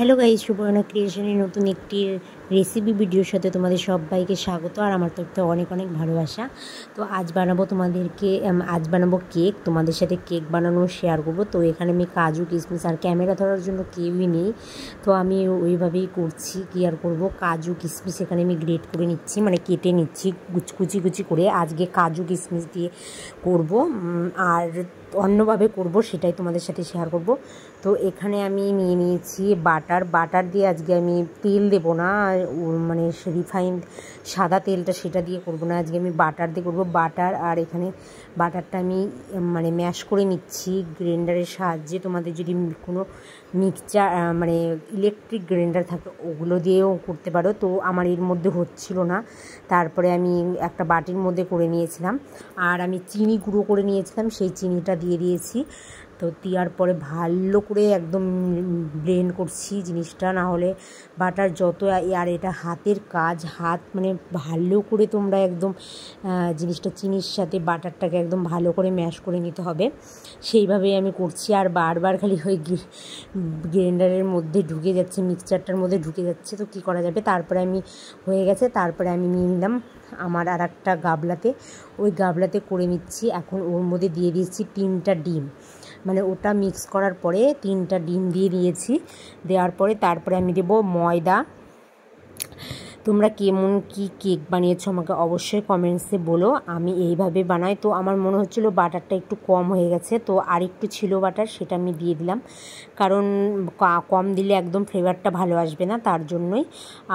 Hello guys, Suborna ক্রিয়েশনের নতুন একটি recipe ভিডিওর সাথে তোমাদের সবাইকে স্বাগত। আর আমার তরফ থেকে অনেক অনেক ভালোবাসা। তো আজ বানাবো কেক। তোমাদের সাথে কেক বানানো শেয়ার করবো। তো এখানে আমি কাজু কিশমিশ আর ক্যামেরা ধরার জন্য কেউই নেই, তো আমি ওইভাবেই করছি। কি আর করবো, কাজু কিশমিশ এখানে আমি গ্রেট করে নিচ্ছি, মানে কেটে নিচ্ছি কুচি কুচি করে। আজকে কাজু কিশমিশ দিয়ে করব, আর অন্যভাবে করব সেটাই তোমাদের সাথে শেয়ার করব। তো এখানে আমি নিয়ে নিয়েছি বাটার দিয়ে আজকে আমি তেল দেবো না, মানে রিফাইন্ড সাদা তেলটা সেটা দিয়ে করব না, আজকে আমি বাটার দিয়ে করবো। আর এখানে বাটারটা আমি মানে ম্যাশ করে নিচ্ছি গ্রাইন্ডারের সাহায্যে। তোমাদের যদি কোনো মিক্সচার মানে ইলেকট্রিক গ্রাইন্ডার থাকে ওগুলো দিয়েও করতে পারো। তো আমার এর মধ্যে হচ্ছিল না, তারপরে আমি একটা বাটির মধ্যে করে নিয়েছিলাম। আর আমি চিনি গুঁড়ো করে নিয়েছিলাম, সেই চিনিটা দিয়ে দিয়েছি। তো দেওয়ার পরে ভালো করে একদম ব্লেন্ড করছি জিনিসটা, না হলে বাটার যত, আর এটা হাতের কাজ, মানে ভালো করে তোমরা একদম জিনিসটা চিনির সাথে বাটারটাকে একদম ভালো করে ম্যাশ করে নিতে হবে। সেইভাবেই আমি করছি। আর বারবার খালি ওই গ্রাইন্ডারের মধ্যে ঢুকে যাচ্ছে, মিক্সচারটার মধ্যে ঢুকে যাচ্ছে। তো কী করা যাবে, তারপরে আমি হয়ে গেছে। তারপরে আমি নিয়ে নিলাম আমার আর একটা গাবলাতে, ওই গাবলাতে করে নিচ্ছি। এখন ওর মধ্যে দিয়ে দিয়েছি 3টা ডিম, মানে ওটা মিক্স করার পরে 3টা ডিম দিয়ে দিয়েছি। দেওয়ার পরে তারপরে আমি দেবো ময়দা। তোমরা কেমন কি কেক বানিয়েছো আমাকে অবশ্যই কমেন্টসে বলো। আমি এইভাবে বানাই। তো আমার মনে হচ্ছিলো বাটারটা একটু কম হয়ে গেছে, তো আর একটু ছিল বাটার, সেটা আমি দিয়ে দিলাম, কারণ কম দিলে একদম ফ্লেভারটা ভালো আসবে না, তার জন্যই।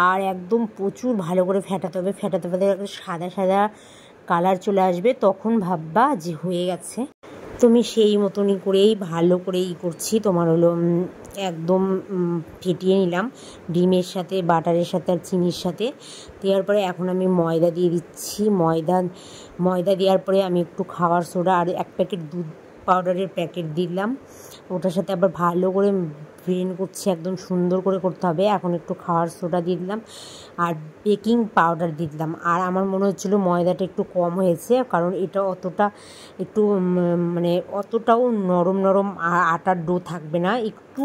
আর একদম প্রচুর ভালো করে ফেটাতে হবে, সাদা সাদা কালার চলে আসবে, তখন ভাববা যে হয়ে গেছে। তো আমি সেই মতনই করেই ভালো করেই করছি। তোমার হলো একদম ফেটিয়ে নিলাম ডিমের সাথে, বাটারের সাথে আর চিনির সাথে। দেওয়ার পরে এখন আমি ময়দা দিয়ে দিচ্ছি। ময়দা দেওয়ার পরে আমি একটু খাবার সোডা আর 1 প্যাকেট দুধ পাউডারের প্যাকেট দিলাম, ওটার সাথে আবার ভালো করে ব্লেন্ড করছি, একদম সুন্দর করে করতে হবে। এখন একটু খাবার সোডা দিয়ে দিলাম আর বেকিং পাউডার দিয়ে দিলাম। আর আমার মনে হচ্ছিলো ময়দাটা একটু কম হয়েছে, কারণ এটা মানে অতটাও নরম আটার ডো থাকবে না, একটু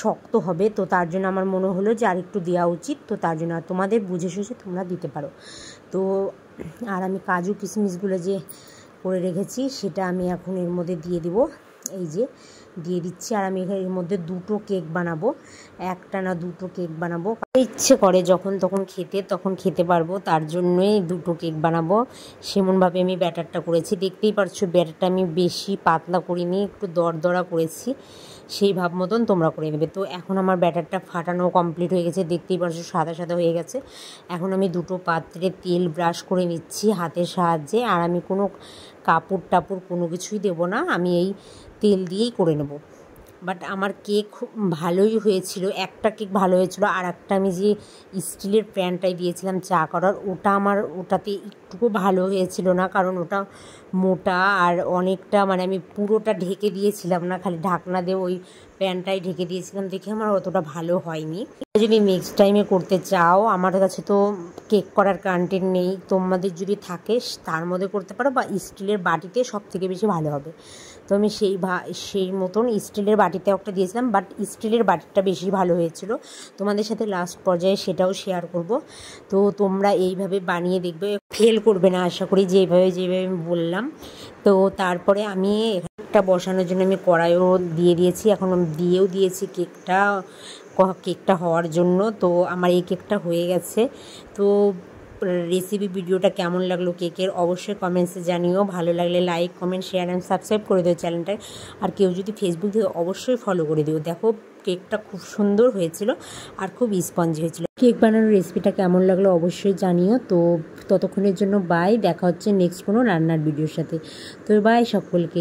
শক্ত হবে। তো তার জন্য আমার মনে হলো যে আর একটু দেওয়া উচিত। তো তার জন্য তোমাদের বুঝে শুঝে তোমরা দিতে পারো। তো আর আমি কাজু কিশমিশগুলো যে করে রেখেছি সেটা আমি এখন এর মধ্যে দিয়ে দেবো, এই যে দিয়ে দিচ্ছি। আর আমি এর মধ্যে 2টো কেক বানাবো, একটা না 2টো কেক বানাবো। ইচ্ছে করে যখন তখন খেতে পারবো, তার জন্যই 2টো কেক বানাবো। সেমনভাবে আমি ব্যাটারটা করেছি, দেখতেই পারছো ব্যাটারটা আমি বেশি পাতলা করিনি, একটু দরদরা করেছি, সেই ভাব মতন তোমরা করে নেবে। তো এখন আমার ব্যাটারটা ফাটানো কমপ্লিট হয়ে গেছে, দেখতেই পারছো সাদা সাদা হয়ে গেছে। এখন আমি 2টো পাত্রে তেল ব্রাশ করে নিচ্ছি হাতের সাহায্যে। আর আমি কোনো কাপড় টাপড় কোনো কিছুই দেবো না, আমি এই তেল দিয়েই করে নেব। বাট আমার কেক খুব ভালোই হয়েছিল, একটা কেক ভালো হয়েছিল, আর একটা আমি যে স্টিলের প্যানটাই দিয়েছিলাম চা করার, ওটাতে একটুকু ভালো হয়েছিল না, কারণ ওটা মোটা আর অনেকটা, মানে আমি পুরোটা ঢেকে দিয়েছিলাম না, খালি ঢাকনা দিয়ে ওই প্যানটাই ঢেকে দিয়েছিলাম, দেখে আমার অতটা ভালো হয়নি। যদি নেক্সট টাইমে করতে চাও, আমার কাছে তো কেক করার কন্টেন্ট নেই, তোমাদের যদি থাকে তার মধ্যে করতে পারো, বা স্টিলের বাটিতে সবথেকে বেশি ভালো হবে। তো আমি সেই মতন স্টিলের বাটিতে একটা দিয়েছিলাম, বাট স্টিলের বাটিটা বেশি ভালো হয়েছিল। তোমাদের সাথে লাস্ট পর্যায়ে সেটাও শেয়ার করব। তো তোমরা এইভাবে বানিয়ে দেখবে, ফেল করবে না আশা করি, যেভাবে আমি বললাম। তো তারপরে আমি একটা বসানোর জন্য আমি কড়াইও দিয়ে দিয়েছি, এখন আমি দিয়েও দিয়েছি কেকটা হওয়ার জন্য। তো আমার এই কেকটা হয়ে গেছে। তো রেসিপি ভিডিওটা কেমন লাগলো কেকের অবশ্যই কমেন্টসে জানিও। ভালো লাগলে like, comment, share and subscribe করে দিও চ্যানেলটা। আর কেউ যদি ফেসবুক থেকে অবশ্যই ফলো করে দিও। দেখো কেকটা খুব সুন্দর হয়েছিল আর খুব স্পঞ্জি হয়েছিল। কেক বানানোর রেসিপিটা কেমন লাগলো অবশ্যই জানিও। তো ততক্ষণের জন্য বাই, দেখা হচ্ছে নেক্সট কোনো রান্নার ভিডিওর সাথে। তো বাই সকলকে।